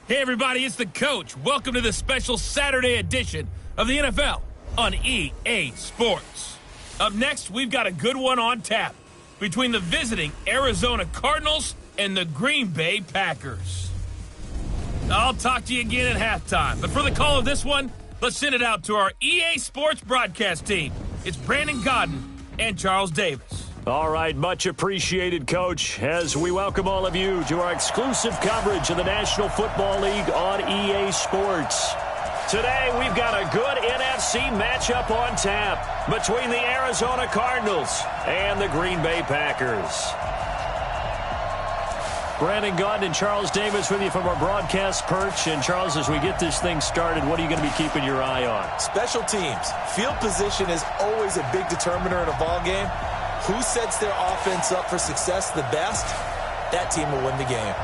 Hey everybody, it's the coach. Welcome to this special Saturday edition of the NFL on EA Sports. Up next, we've got a good one on tap between the visiting Arizona Cardinals and the Green Bay Packers. I'll talk to you again at halftime, but for the call of this one, let's send it out to our EA Sports broadcast team. It's Brandon Godden and Charles Davis. All right, much appreciated, Coach, as we welcome all of you to our exclusive coverage of the National Football League on EA Sports. Today, we've got a good NFC matchup on tap between the Arizona Cardinals and the Green Bay Packers. Brandon Gaudin and Charles Davis with you from our broadcast perch. And, Charles, as we get this thing started, what are you going to be keeping your eye on? Special teams. Field position is always a big determiner in a ball game. Who sets their offense up for success the best, that team will win the game.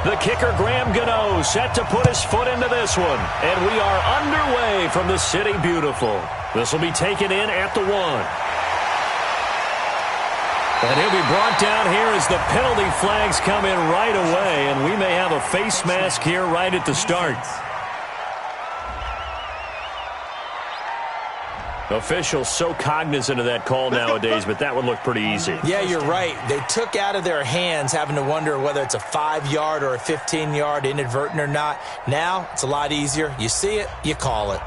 The kicker, Graham Gano, set to put his foot into this one. And we are underway from the City Beautiful. This will be taken in at the 1. And he'll be brought down here as the penalty flags come in right away. And we may have a face mask here right at the start. Officials so cognizant of that call nowadays, but that would look pretty easy. Yeah, you're right. They took out of their hands having to wonder whether it's a 5-yard or a 15-yard inadvertent or not. Now, it's a lot easier. You see it, you call it.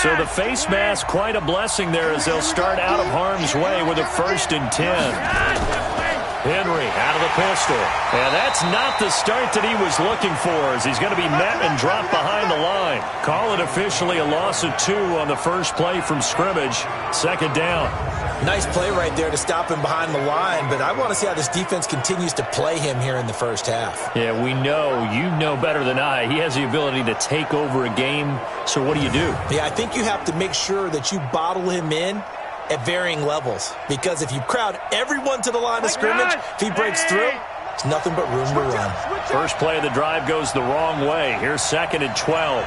So the face mask, quite a blessing there as they'll start out of harm's way with a 1st and 10. Henry out of the pistol. And that's not the start that he was looking for as he's going to be met and dropped behind the line. Call it officially a loss of 2 on the first play from scrimmage. 2nd down. Nice play right there to stop him behind the line, but I want to see how this defense continues to play him here in the first half. Yeah, we know, you know better than I, he has the ability to take over a game. So what do you do? Yeah, I think you have to make sure that you bottle him in at varying levels, because if you crowd everyone to the line of scrimmage, if he breaks through, it's nothing but room to run. First play of the drive goes the wrong way. Here's 2nd and 12.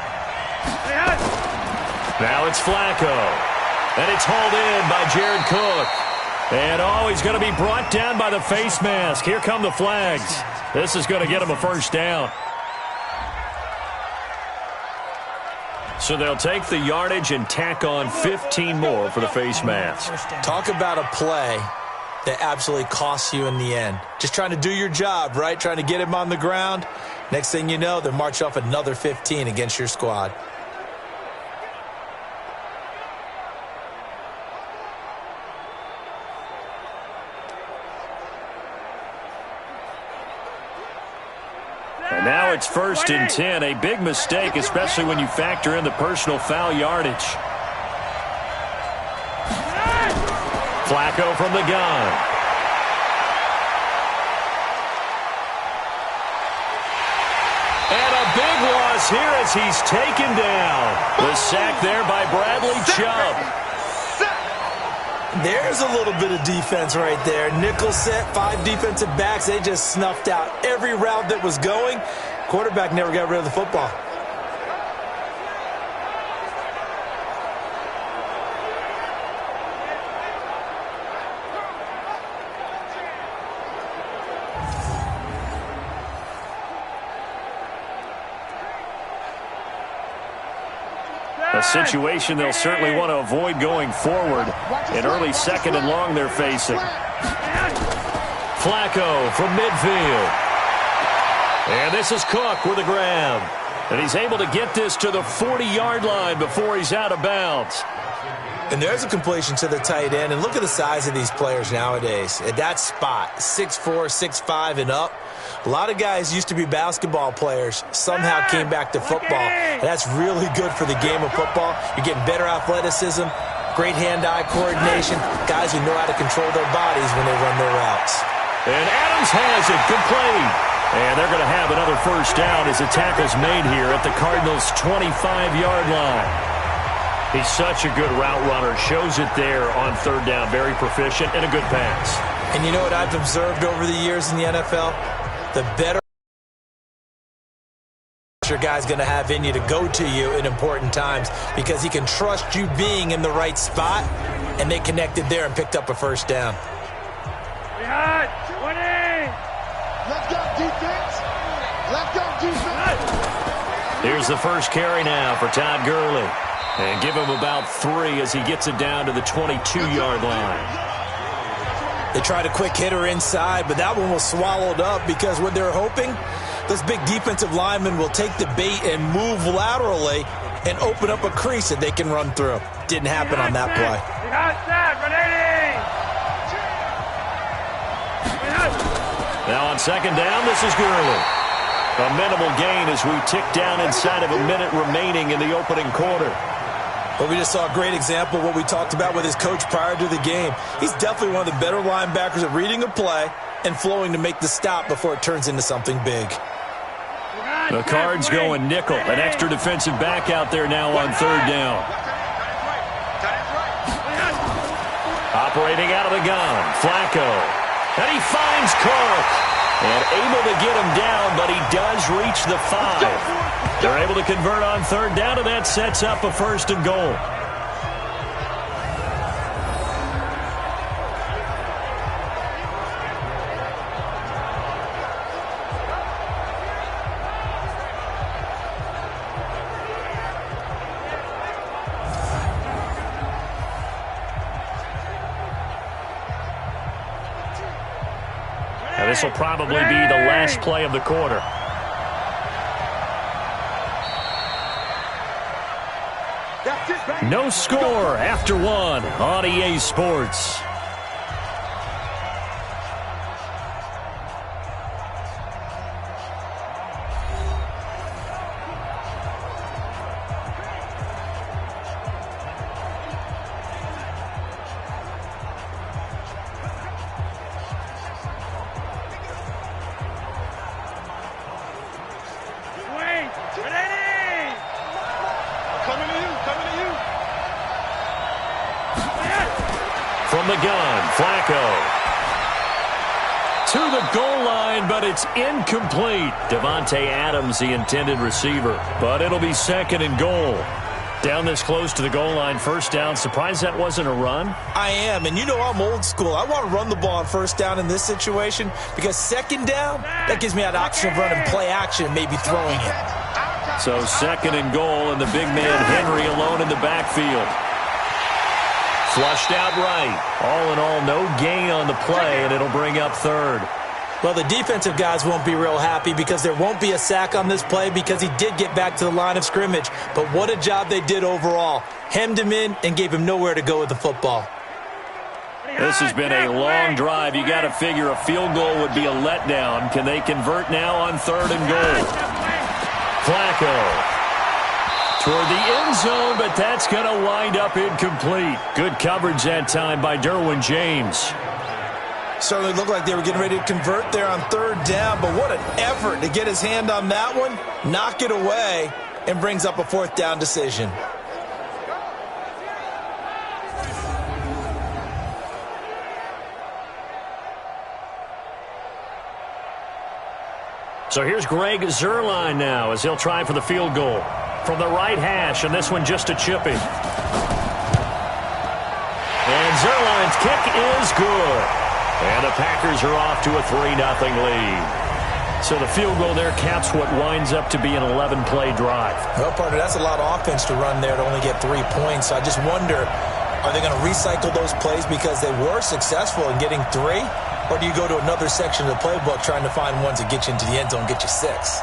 Now it's Flacco. And it's hauled in by Jared Cook. And, he's going to be brought down by the face mask. Here come the flags. This is going to get him a 1st down. So they'll take the yardage and tack on 15 more for the face mask. Talk about a play that absolutely costs you in the end. Just trying to do your job, right? Trying to get him on the ground. Next thing you know, they'll march off another 15 against your squad. And now it's 1st and 10. A big mistake, especially when you factor in the personal foul yardage. Flacco from the gun. And a big loss here as he's taken down. The sack there by Bradley Chubb. There's a little bit of defense right there. Nickel set, 5 defensive backs. They just snuffed out every route that was going. Quarterback never got rid of the football. A situation they'll certainly want to avoid going forward. An early 2nd and long they're facing. Flacco from midfield. And this is Cook with a grab. And he's able to get this to the 40-yard line before he's out of bounds. And there's a completion to the tight end. And look at the size of these players nowadays. At that spot, 6'4", 6'5", and up. A lot of guys used to be basketball players, somehow came back to football. And that's really good for the game of football. You're getting better athleticism, great hand-eye coordination, guys who know how to control their bodies when they run their routes. And Adams has it. Good play. And they're going to have another first down as the tackle's made here at the Cardinals' 25-yard line. He's such a good route runner. Shows it there on third down. Very proficient and a good pass. And you know what I've observed over the years in the NFL? The better your guy's going to have in you to go to you in important times because he can trust you being in the right spot, and they connected there and picked up a first down. Behind, 20. Let's go, defense. Let's go, defense. Here's the first carry now for Todd Gurley. And give him about 3 as he gets it down to the 22-yard line. They tried a quick hitter inside, but that one was swallowed up because what they're hoping, this big defensive lineman will take the bait and move laterally and open up a crease that they can run through. Didn't happen on that play. Now on second down, this is Gurley. A minimal gain as we tick down inside of a minute remaining in the opening quarter. But we just saw a great example of what we talked about with his coach prior to the game. He's definitely one of the better linebackers at reading a play and flowing to make the stop before it turns into something big. The Cards going nickel. An extra defensive back out there now on third down. Operating out of the gun, Flacco. And he finds Cook. And able to get him down, but he does reach the 5. They're able to convert on third down, and that sets up a first and goal. This will probably be the last play of the quarter. No score after 1 on EA Sports. From the gun, Flacco. To the goal line, but it's incomplete. Davante Adams, the intended receiver. But it'll be second and goal. Down this close to the goal line, first down. Surprised that wasn't a run? I am, and you know I'm old school. I want to run the ball on first down in this situation because second down, that gives me that option of running play action and maybe throwing it. So second and goal, and the big man Henry alone in the backfield. Flushed out right. All in all, no gain on the play, and it'll bring up third. Well, the defensive guys won't be real happy because there won't be a sack on this play because he did get back to the line of scrimmage. But what a job they did overall. Hemmed him in and gave him nowhere to go with the football. This has been a long drive. You got to figure a field goal would be a letdown. Can they convert now on third and goal? Flacco. Toward the end zone, but that's going to wind up incomplete. Good coverage that time by Derwin James. Certainly looked like they were getting ready to convert there on third down, but what an effort to get his hand on that one, knock it away, and brings up a fourth down decision. So here's Greg Zuerlein now as he'll try for the field goal. From the right hash, and this one just a chippy. And Zuerlein's kick is good. And the Packers are off to a 3-0 lead. So the field goal there caps what winds up to be an 11-play drive. Well, partner, that's a lot of offense to run there to only get 3 points. So I just wonder, are they going to recycle those plays because they were successful in getting 3? Or do you go to another section of the playbook trying to find ones that get you into the end zone and get you 6?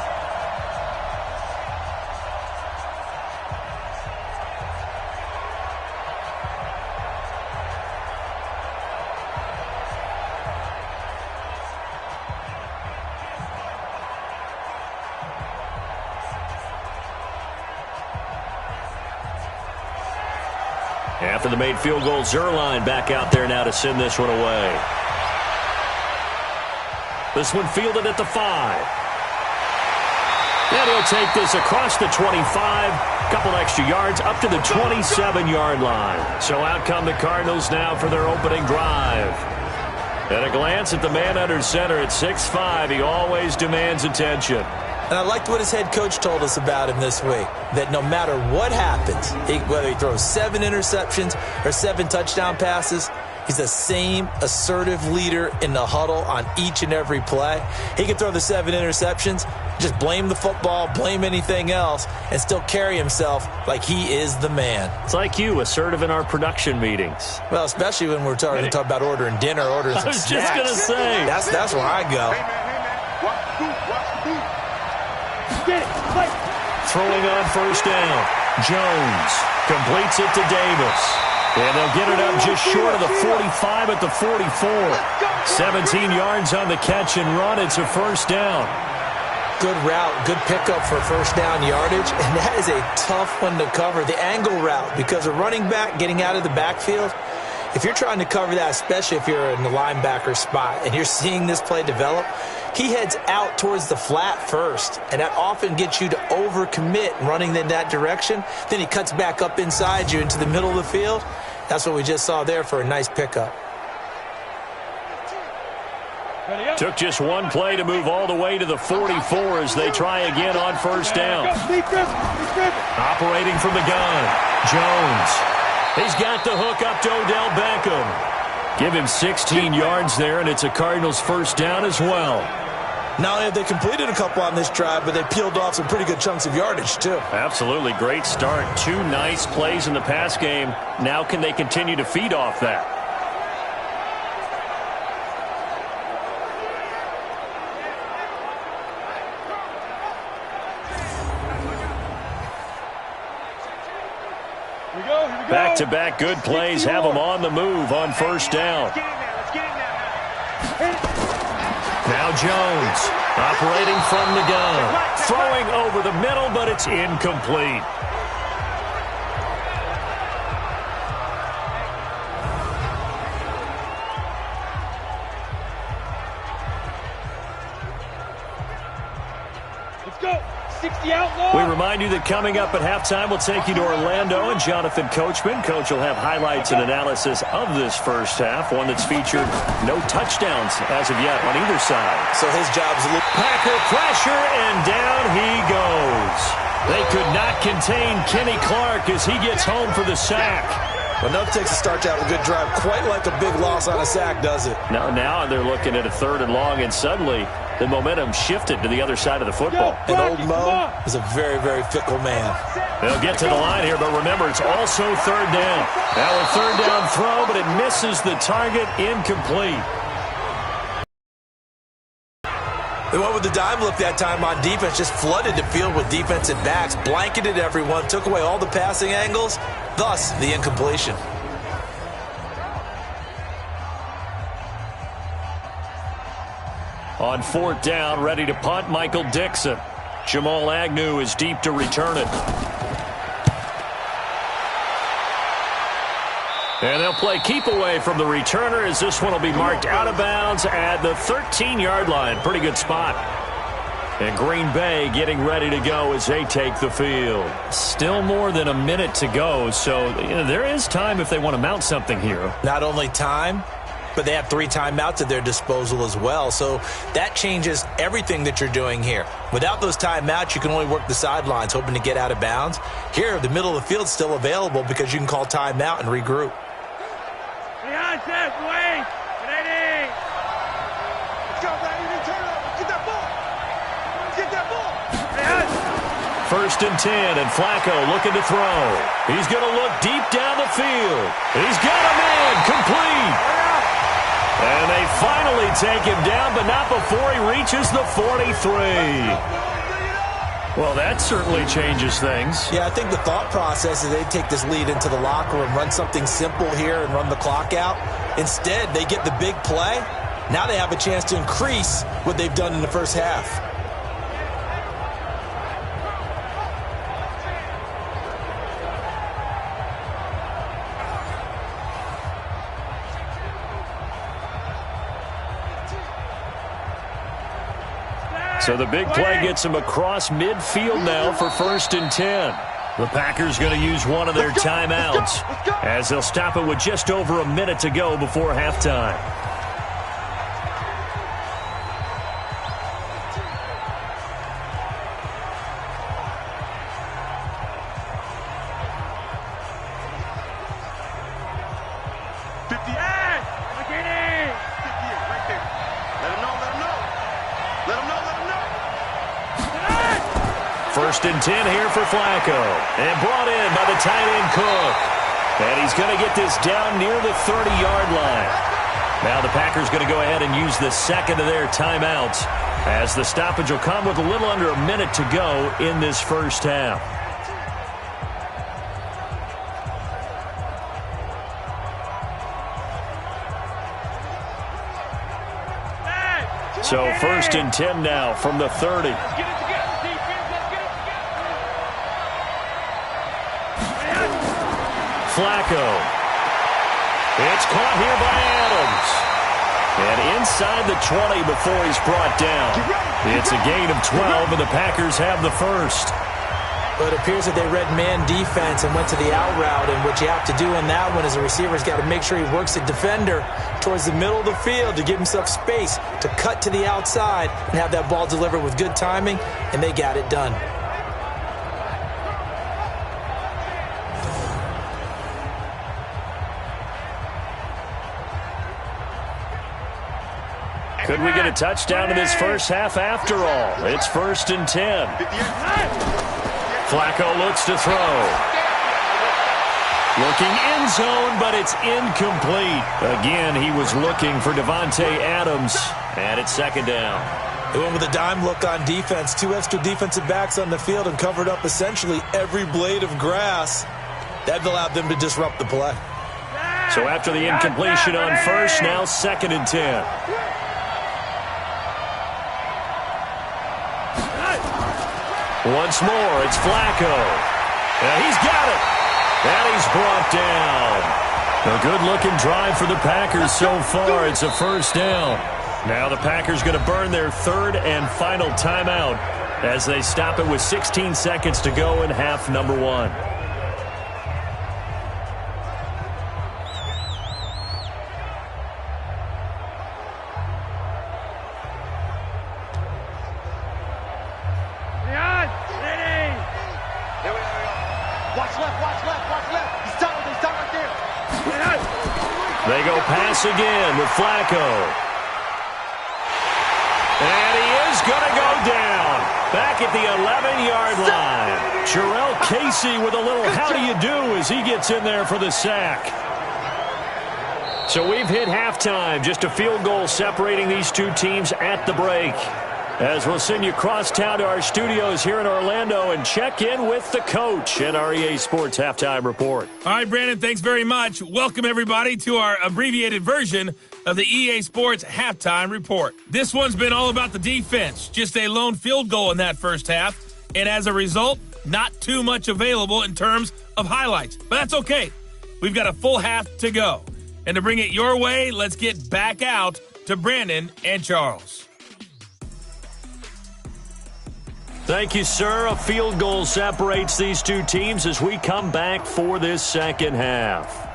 After the made field goal, Zerline back out there now to send this one away. This one fielded at the 5. And he'll take this across the 25. Couple extra yards up to the 27-yard line. So out come the Cardinals now for their opening drive. At a glance at the man under center at 6'5", he always demands attention. And I liked what his head coach told us about him this week, that no matter what happens, whether he throws 7 interceptions or 7 touchdown passes, he's the same assertive leader in the huddle on each and every play. He can throw the 7 interceptions, just blame the football, blame anything else, and still carry himself like he is the man. It's like you, assertive in our production meetings. Well, especially when we're talking about ordering dinner, ordering some snacks. I was just going to say. That's where I go. Throwing on first down. Jones completes it to Davis. And they'll get it up just short of the 45 at the 44. 17 yards on the catch and run. It's a first down. Good route, good pickup for first down yardage, and that is a tough one to cover. The angle route, because a running back getting out of the backfield, if you're trying to cover that, especially if you're in the linebacker spot and you're seeing this play develop, he heads out towards the flat first, and that often gets you to overcommit running in that direction. Then he cuts back up inside you into the middle of the field. That's what we just saw there for a nice pickup. Took just one play to move all the way to the 44 as they try again on first down. Operating from the gun, Jones. He's got the hook up to Odell Beckham. Give him 16 yards there, and it's a Cardinals first down as well. Not only have they completed a couple on this drive, but they peeled off some pretty good chunks of yardage, too. Absolutely. Great start. 2 nice plays in the pass game. Now can they continue to feed off that? Back-to-back good plays have them on the move on first down. Now Jones operating from the gun. Throwing over the middle, but it's incomplete. Let's go. 60 outlaw. We remind you that coming up at halftime, we'll take you to Orlando and Jonathan Coachman. Coach will have highlights and analysis of this first half, one that's featured no touchdowns as of yet on either side. So his job's a little... Packer pressure, and down he goes. They could not contain Kenny Clark as he gets home for the sack. Well, enough takes to start out a good drive, quite like a big loss on a sack, does it? Now they're looking at a 3rd and long, and suddenly the momentum shifted to the other side of the football. And old Mo is a very, very fickle man. They'll get to the line here, but remember, it's also 3rd down. Now a 3rd down throw, but it misses the target, incomplete. They went with the dime look that time on defense, just flooded the field with defensive backs, blanketed everyone, took away all the passing angles, thus the incompletion. On 4th down, ready to punt, Michael Dixon. Jamal Agnew is deep to return it. And they'll play keep away from the returner as this one will be marked out of bounds at the 13-yard line. Pretty good spot. And Green Bay getting ready to go as they take the field. Still more than a minute to go, so there is time if they want to mount something here. Not only time, but they have 3 timeouts at their disposal as well. So that changes everything that you're doing here. Without those timeouts, you can only work the sidelines, hoping to get out of bounds. Here, the middle of the field's still available because you can call timeout and regroup. First and 10, and Flacco looking to throw. He's going to look deep down the field. He's got a man complete. And they finally take him down, but not before he reaches the 43. Well, that certainly changes things. Yeah, I think the thought process is they take this lead into the locker room, run something simple here and run the clock out. Instead, they get the big play. Now they have a chance to increase what they've done in the first half. So the big play gets him across midfield now for 1st and 10. The Packers going to use one of their timeouts as they'll stop it with just over a minute to go before halftime. First and 10 here for Flacco. And brought in by the tight end Cook. And he's going to get this down near the 30-yard line. Now the Packers going to go ahead and use the second of their timeouts as the stoppage will come with a little under a minute to go in this first half. So 1st and 10 now from the 30. Flacco. It's caught here by Adams. And inside the 20 before he's brought down. It's a gain of 12, and the Packers have the first. But it appears that they read man defense and went to the out route, and what you have to do in that one is a receiver's got to make sure he works the defender towards the middle of the field to give himself space to cut to the outside and have that ball delivered with good timing, and they got it done. Could we get a touchdown in this first half after all? It's 1st and 10. Flacco looks to throw. Looking end zone, but it's incomplete. Again, he was looking for Devontae Adams, and it's 2nd down. They went with a dime look on defense. 2 extra defensive backs on the field and covered up essentially every blade of grass. That allowed them to disrupt the play. So after the incompletion on first, now 2nd and 10. Once more, it's Flacco. And he's got it. And he's brought down. A good-looking drive for the Packers so far. It's a 1st down. Now the Packers going to burn their 3rd and final timeout as they stop it with 16 seconds to go in half number 1. They go pass again with Flacco. And he is going to go down. Back at the 11-yard line. Jarrell Casey with a little how do you do as he gets in there for the sack. So we've hit halftime. Just a field goal separating these two teams at the break. As we'll send you across town to our studios here in Orlando and check in with the coach at our EA Sports Halftime Report. All right, Brandon, thanks very much. Welcome, everybody, to our abbreviated version of the EA Sports Halftime Report. This one's been all about the defense. Just a lone field goal in that first half. And as a result, not too much available in terms of highlights. But that's okay. We've got a full half to go. And to bring it your way, let's get back out to Brandon and Charles. Thank you, sir. A field goal separates these two teams as we come back for this second half.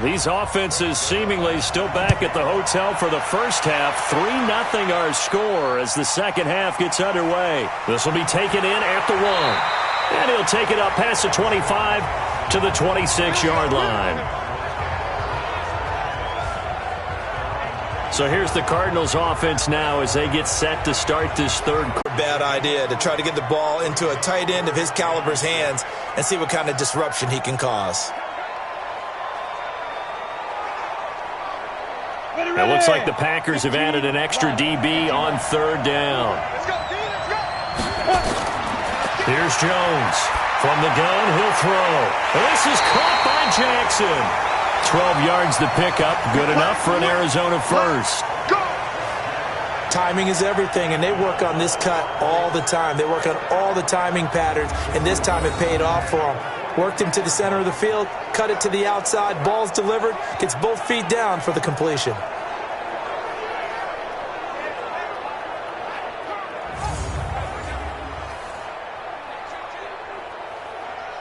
These offenses seemingly still back at the hotel for the first half. 3-0 our score as the second half gets underway. This will be taken in at the 1. And he'll take it up past the 25 to the 26-yard line. So here's the Cardinals offense now as they get set to start this third quarter. Bad idea to try to get the ball into a tight end of his caliber's hands and see what kind of disruption he can cause. It looks like the Packers have added an extra DB on third down. Here's Jones. From the gun, he'll throw. This is caught by Jackson. 12 yards to pick up. Good enough for an Arizona first. Timing is everything, and they work on this cut all the time. They work on all the timing patterns, and this time it paid off for them. Worked him to the center of the field, cut it to the outside, ball's delivered, gets both feet down for the completion.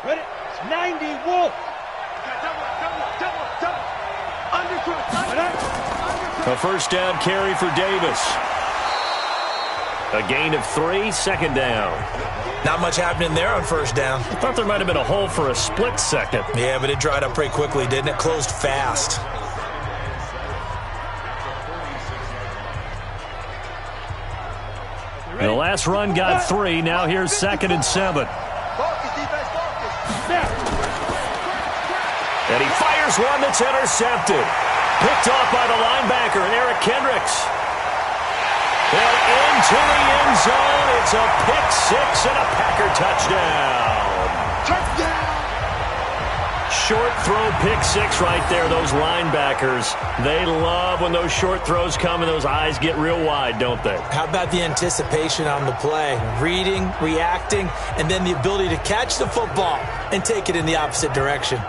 Ready? It's 90, Wolf. A first down carry for Davis. A gain of 3, second down. Not much happening there on first down. I thought there might have been a hole for a split second. Yeah, but it dried up pretty quickly, didn't it? Closed fast. The last run got 3. Now here's 2nd and 7. And he fires one that's intercepted. Picked off by the linebacker, Eric Kendricks. And into the end zone. It's a pick 6 and a Packer touchdown. Short throw, pick 6 right there. Those linebackers, they love when those short throws come and those eyes get real wide, don't they? How about the anticipation on the play? Reading, reacting, and then the ability to catch the football and take it in the opposite direction.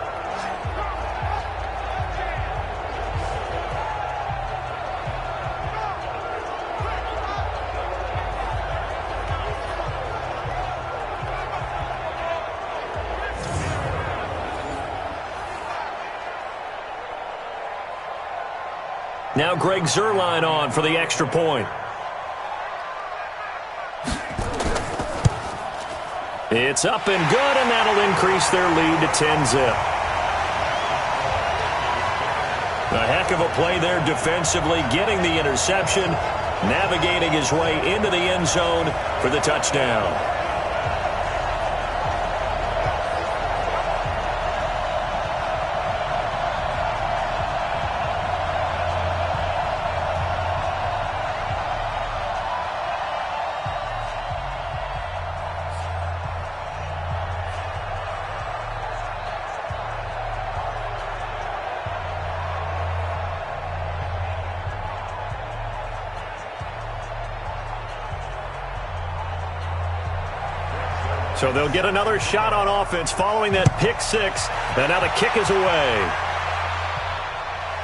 Now Greg Zuerlein on for the extra point. It's up and good, and that'll increase their lead to 10-zip. A heck of a play there defensively, getting the interception, navigating his way into the end zone for the touchdown. So they'll get another shot on offense following that pick 6. And now the kick is away.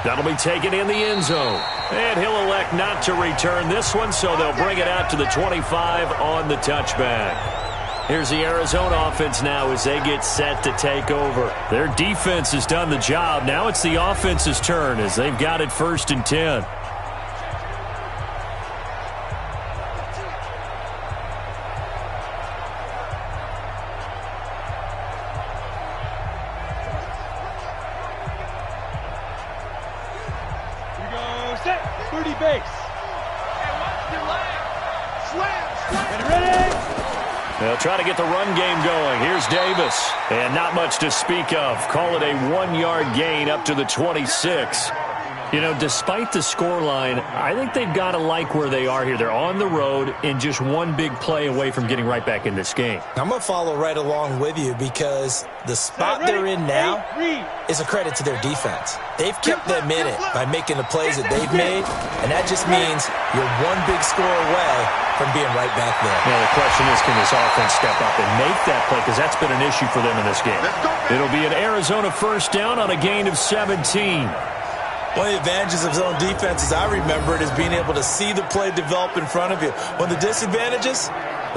That'll be taken in the end zone. And he'll elect not to return this one, so they'll bring it out to the 25 on the touchback. Here's the Arizona offense now as they get set to take over. Their defense has done the job. Now it's the offense's turn as they've got it 1st and 10. They'll try to get the run game going. Here's Davis. And not much to speak of. Call it a 1-yard gain up to the 26. You know, despite the scoreline, I think they've got to like where they are here. They're on the road and just one big play away from getting right back in this game. I'm going to follow right along with you because the spot they're in now is a credit to their defense. They've kept them in it by making the plays that they've made, and that just means you're one big score away from being right back there. Now, the question is, can this offense step up and make that play? Because that's been an issue for them in this game. It'll be an Arizona first down on a gain of 17. One of the advantages of zone defense, as I remember it, is being able to see the play develop in front of you. One of the disadvantages,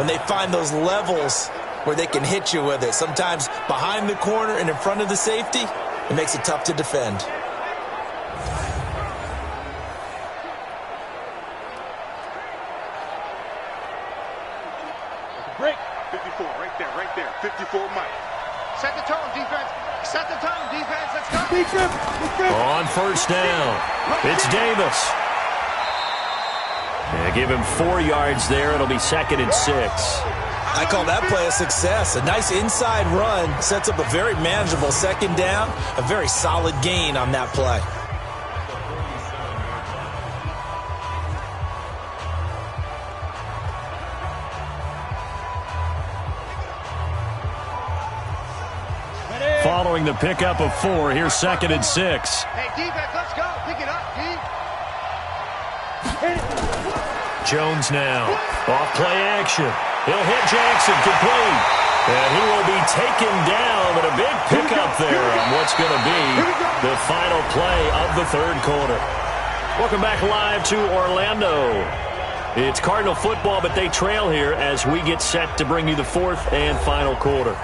when they find those levels where they can hit you with it, sometimes behind the corner and in front of the safety, it makes it tough to defend. Break. 54, right there. 54, Mike. Set the tone, defense. Set the tone, defense. Let's go. On first down, it's Davis. Yeah, give him 4 yards there. It'll be 2nd and 6. I call that play a success. A nice inside run sets up a very manageable 2nd down. A very solid gain on that play. following the pickup of 4. Here's 2nd and 6. Hey, defense, let's go. Pick it up, D. Jones now. Off play action. He'll hit Jackson complete. And he will be taken down, but a big pickup there on what's going to be the final play of the 3rd quarter. Welcome back live to Orlando. It's Cardinal football, but they trail here as we get set to bring you the 4th and final quarter.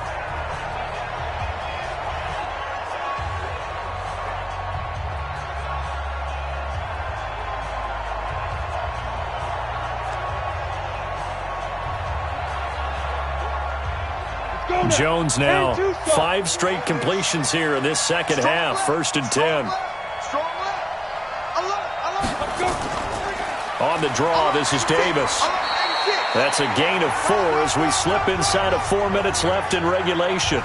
Jones now, 5 straight completions here in this second half. 1st and 10. On the draw, this is Davis. That's a gain of 4 as we slip inside of 4 minutes left in regulation.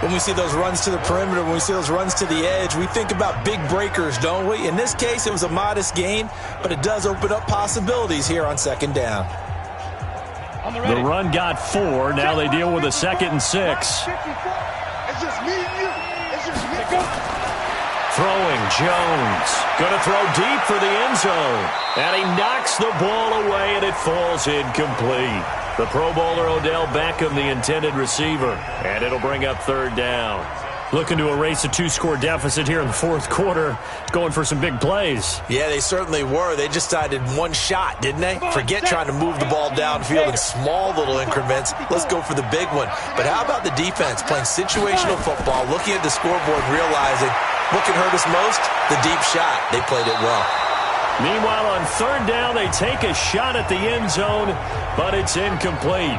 When we see those runs to the perimeter, when we see those runs to the edge, we think about big breakers, don't we? In this case, it was a modest gain, but it does open up possibilities here on 2nd down. The run got 4. Now they deal with a 2nd and 6. It's just me and you. It's just me. Throwing, Jones. Going to throw deep for the end zone. And he knocks the ball away, and it falls incomplete. The Pro Bowler Odell Beckham, the intended receiver. And it'll bring up 3rd down. Looking to erase a 2-score deficit here in the 4th quarter. Going for some big plays. Yeah, they certainly were. They just decided one shot, didn't they? Forget trying to move the ball downfield in small little increments. Let's go for the big one. But how about the defense playing situational football, looking at the scoreboard, realizing what can hurt us most? The deep shot. They played it well. Meanwhile, on 3rd down, they take a shot at the end zone, but it's incomplete.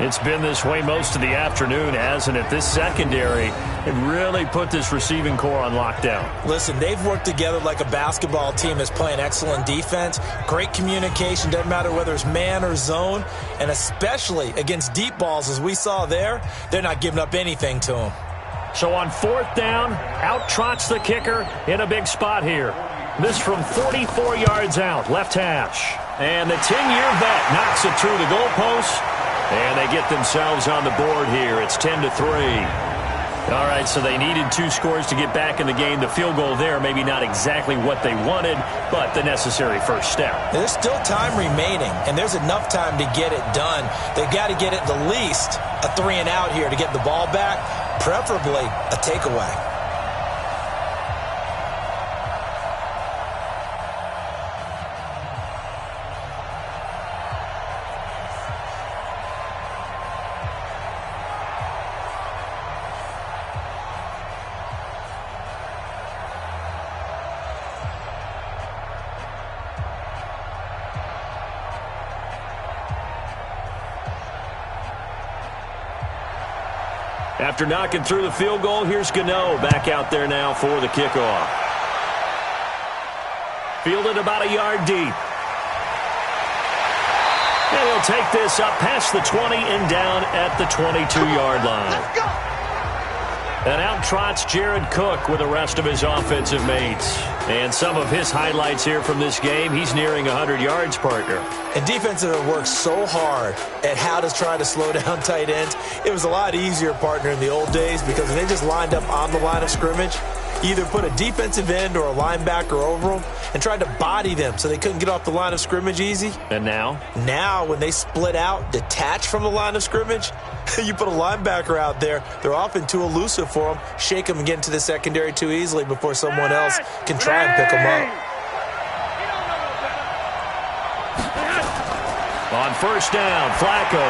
It's been this way most of the afternoon, hasn't it? This secondary, it really put this receiving core on lockdown. Listen, they've worked together like a basketball team that's playing excellent defense. Great communication, doesn't matter whether it's man or zone. And especially against deep balls, as we saw there, they're not giving up anything to them. So on 4th down, out trots the kicker in a big spot here. This from 44 yards out, left hash. And the 10-year vet knocks it through the goalpost. And they get themselves on the board here. It's 10-3. All right, so they needed 2 scores to get back in the game. The field goal there, maybe not exactly what they wanted, but the necessary first step. There's still time remaining, and there's enough time to get it done. They've got to get at the least a 3-and-out here to get the ball back, preferably a takeaway. After knocking through the field goal, here's Gano back out there now for the kickoff. Fielded about a yard deep. And he'll take this up past the 20 and down at the 22-yard line. And out trots Jared Cook with the rest of his offensive mates. And some of his highlights here from this game, he's nearing 100 yards, partner. And defenses have worked so hard at how to try to slow down tight ends. It was a lot easier, partner, in the old days because when they just lined up on the line of scrimmage, either put a defensive end or a linebacker over them and tried to body them so they couldn't get off the line of scrimmage easy. And now? Now, when they split out, detach from the line of scrimmage, you put a linebacker out there, they're often too elusive for them, shake them and get into the secondary too easily before someone else can try and pick them up. On 1st down, Flacco.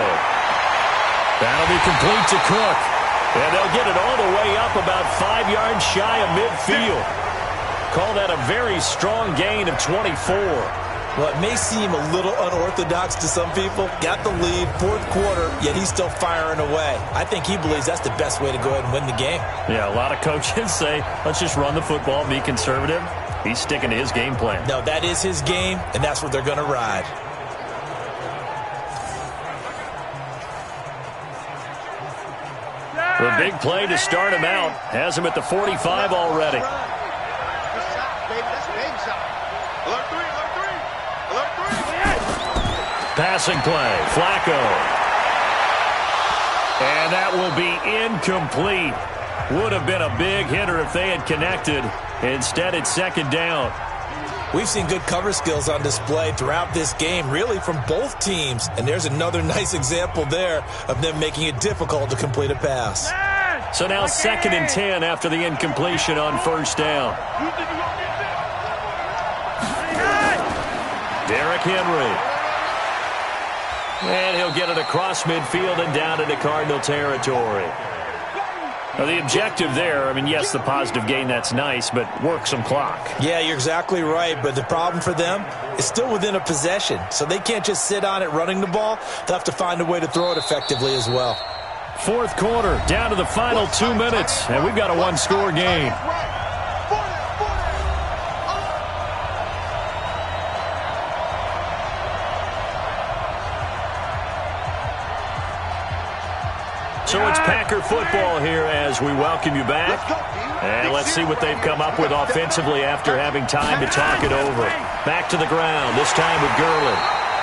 That'll be complete to Cook. And they'll get it all the way up about 5 yards shy of midfield. Call that a very strong gain of 24. Well, it may seem a little unorthodox to some people. Got the lead, 4th quarter, yet he's still firing away. I think he believes that's the best way to go ahead and win the game. Yeah, a lot of coaches say, let's just run the football, be conservative. He's sticking to his game plan. No, that is his game, and that's what they're going to ride. The big play to start him out. Has him at the 45 already. Passing play, Flacco. And that will be incomplete. Would have been a big hitter if they had connected. Instead, it's second down. We've seen good cover skills on display throughout this game, really from both teams. And there's another nice example there of them making it difficult to complete a pass. So now 2nd and 10 after the incompletion on first down. Derrick Henry. And he'll get it across midfield and down into Cardinal territory. Now, the objective there, I mean, yes, the positive gain, that's nice, but work some clock. Yeah, you're exactly right, but the problem for them is still within a possession, so they can't just sit on it running the ball. They'll have to find a way to throw it effectively as well. Fourth quarter, down to the final 2 minutes, and we've got a one-score game. So it's Packer football here as we welcome you back. And let's see what they've come up with offensively after having time to talk it over. Back to the ground, this time with Gurley.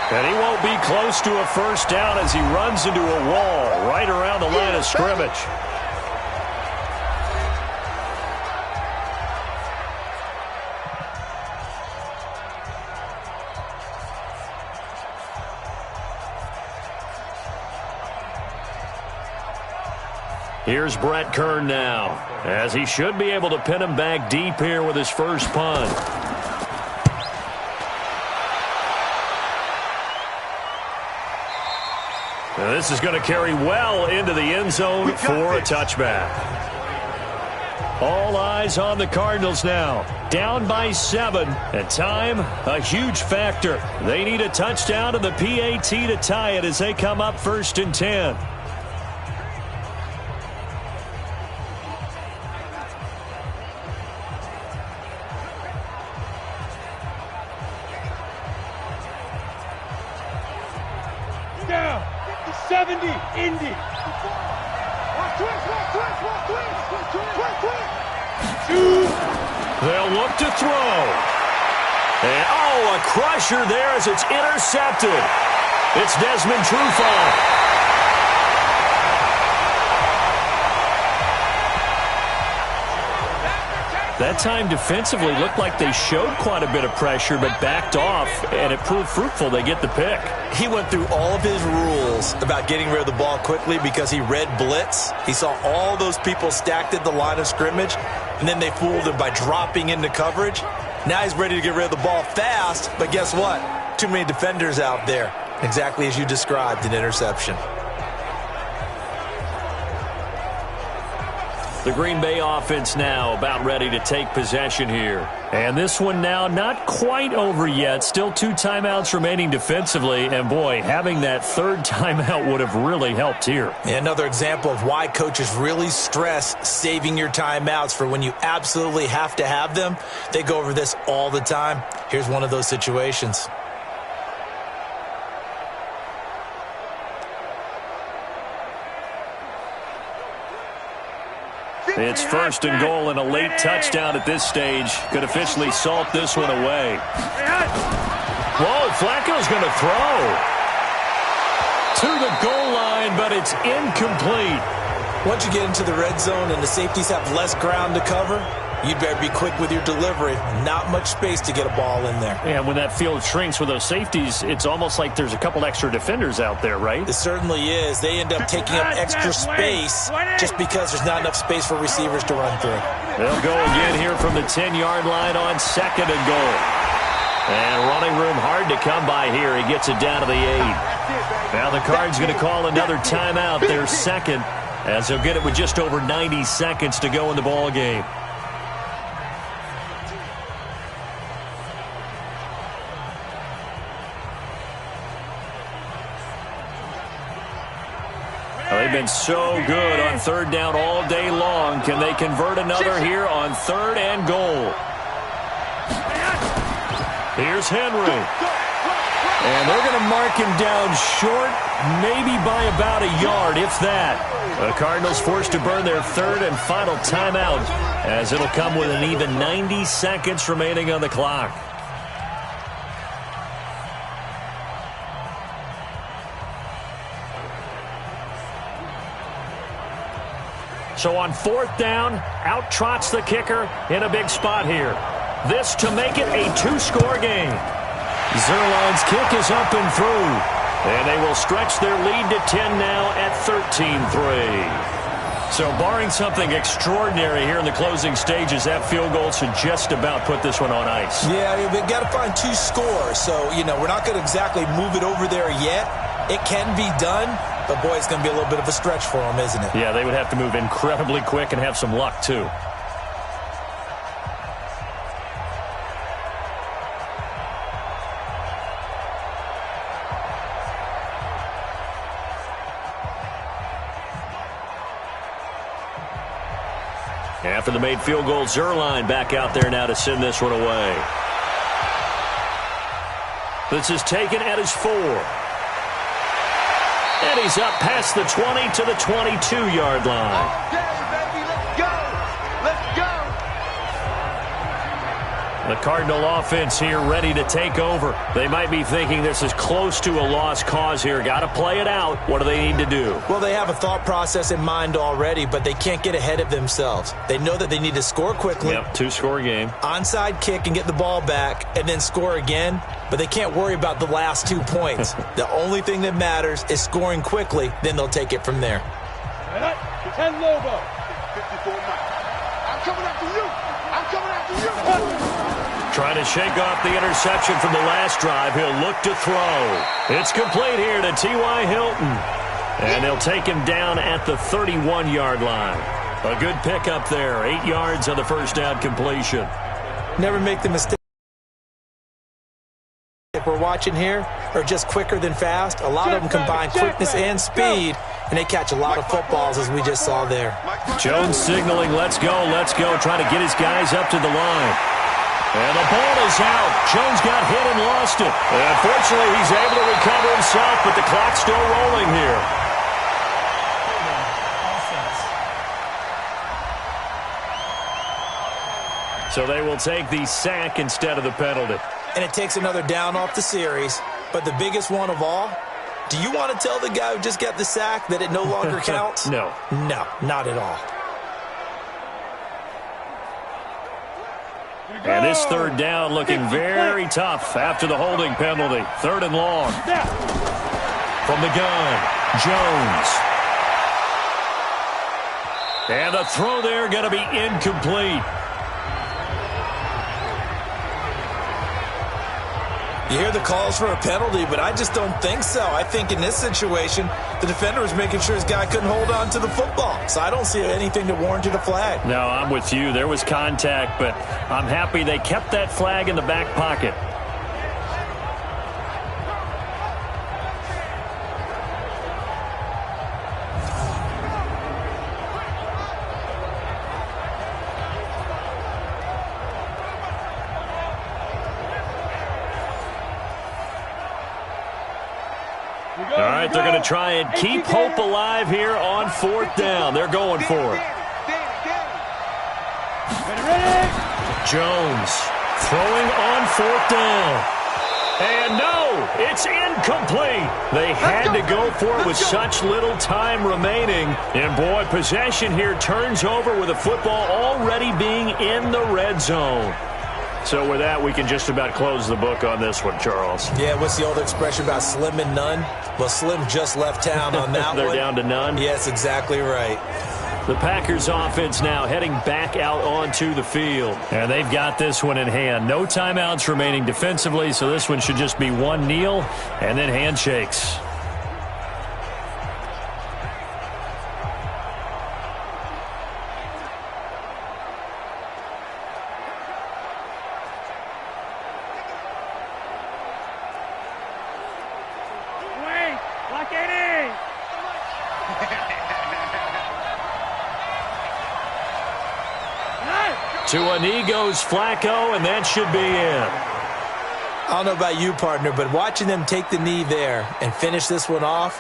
And he won't be close to a first down as he runs into a wall right around the line of scrimmage. Here's Brett Kern now, as he should be able to pin him back deep here with his first punt. Now this is going to carry well into the end zone for a touchback. All eyes on the Cardinals now. Down by 7, and time a huge factor. They need a touchdown and the PAT to tie it as they come up 1st and 10. Down. 70. Indy. They'll look to throw. And, oh, a crusher there as it's intercepted. It's Desmond Trufant. That time defensively looked like they showed quite a bit of pressure but backed off, and it proved fruitful. They get the pick. He went through all of his rules about getting rid of the ball quickly because he read blitz. He saw all those people stacked at the line of scrimmage, and then they fooled him by dropping into coverage. Now he's ready to get rid of the ball fast, but guess what? Too many defenders out there. Exactly as you described, an interception. The Green Bay offense now about ready to take possession here. And this one now not quite over yet. Still 2 timeouts remaining defensively. And, boy, having that 3rd timeout would have really helped here. Another example of why coaches really stress saving your timeouts for when you absolutely have to have them. They go over this all the time. Here's one of those situations. It's 1st and goal and a late touchdown at this stage. Could officially salt this one away. Whoa, Flacco's going to throw. To the goal line, but it's incomplete. Once you get into the red zone and the safeties have less ground to cover, you'd better be quick with your delivery. Not much space to get a ball in there. And when that field shrinks with those safeties, it's almost like there's a couple extra defenders out there, right? It certainly is. They end up taking up extra space just because there's not enough space for receivers to run through. They'll go again here from the 10-yard line on 2nd and goal. And running room hard to come by here. He gets it down to the 8. Now the Cards going to call another timeout, their 2nd, as they'll get it with just over 90 seconds to go in the ball game. They've been so good on 3rd down all day long. Can they convert another here on 3rd and goal? Here's Henry. And they're going to mark him down short, maybe by about a yard, if that. The Cardinals forced to burn their 3rd and final timeout, as it'll come with an even 90 seconds remaining on the clock. So on 4th down, out trots the kicker in a big spot here. This to make it a 2-score game. Zuerlein's kick is up and through. And they will stretch their lead to 10 now at 13-3. So barring something extraordinary here in the closing stages, that field goal should just about put this one on ice. Yeah, we've got to find 2 scores. So, we're not going to exactly move it over there yet. It can be done, but, boy, it's going to be a little bit of a stretch for them, isn't it? Yeah, they would have to move incredibly quick and have some luck, too. After the made field goal, Zuerlein back out there now to send this one away. This is taken at his 4. And he's up past the 20 to the 22-yard line. Okay, baby, let's go. Let's go. The Cardinal offense here ready to take over. They might be thinking this is close to a lost cause here. Got to play it out. What do they need to do? Well, they have a thought process in mind already, but they can't get ahead of themselves. They know that they need to score quickly. Yep, 2-score game. Onside kick and get the ball back and then score again, but they can't worry about the last 2 points. The only thing that matters is scoring quickly, then they'll take it from there. 10 Lobo. 54 Mike. I'm coming after you. I'm coming after you. Trying to shake off the interception from the last drive. He'll look to throw. It's complete here to T.Y. Hilton. And they'll take him down at the 31-yard line. A good pickup there. 8 yards on the first down completion. Never make the mistake. If we're watching here, are just quicker than fast. A lot of them combine quickness and speed, and they catch a lot of footballs, as we just saw there. Jones signaling, let's go, trying to get his guys up to the line. And the ball is out. Jones got hit and lost it. And unfortunately, he's able to recover himself, but the clock's still rolling here. So they will take the sack instead of the penalty. And it takes another down off the series. But the biggest one of all, do you want to tell the guy who just got the sack that it no longer counts? No. No, not at all. And this 3rd down looking very tough after the holding penalty. 3rd and long. From the gun, Jones. And the throw there going to be incomplete. You hear the calls for a penalty, but I just don't think so. I think in this situation, the defender was making sure his guy couldn't hold on to the football. So I don't see anything that warranted a flag. No, I'm with you. There was contact, but I'm happy they kept that flag in the back pocket. All right, they're going to try and keep hope alive here on 4th down. They're going for it. Jones throwing on 4th down. And no, it's incomplete. They had to go for it with such little time remaining. And, boy, possession here turns over with the football already being in the red zone. So with that, we can just about close the book on this one, Charles. Yeah, what's the old expression about slim and none? Well, Slim just left town on that They're one. down to none? Yes, exactly right. The Packers offense now heading back out onto the field. And they've got this one in hand. No timeouts remaining defensively, so this one should just be one kneel and then handshakes. To a knee goes Flacco, and that should be in. I don't know about you, partner, but watching them take the knee there and finish this one off,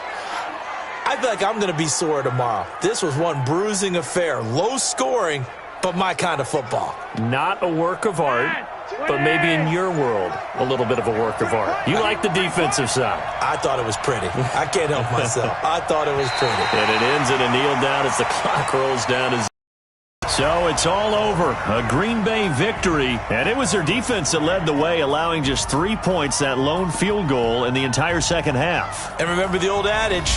I feel like I'm going to be sore tomorrow. This was one bruising affair. Low scoring, but my kind of football. Not a work of art. but maybe in your world, a little bit of a work of art. You like the defensive side. I thought it was pretty. I can't help myself. I thought it was pretty. And it ends in a kneel down as the clock rolls down to so it's all over. A Green Bay victory, and it was their defense that led the way, allowing just 3 points, that lone field goal in the entire second half. And remember the old adage,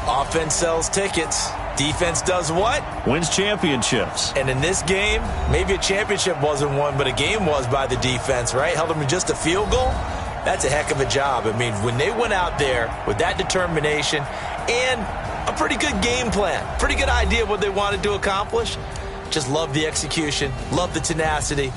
offense sells tickets. Defense does what? Wins championships. And in this game, maybe a championship wasn't won, but a game was by the defense, right? Held them to just a field goal. That's a heck of a job. I mean, when they went out there with that determination and a pretty good game plan, pretty good idea of what they wanted to accomplish, just love the execution, love the tenacity.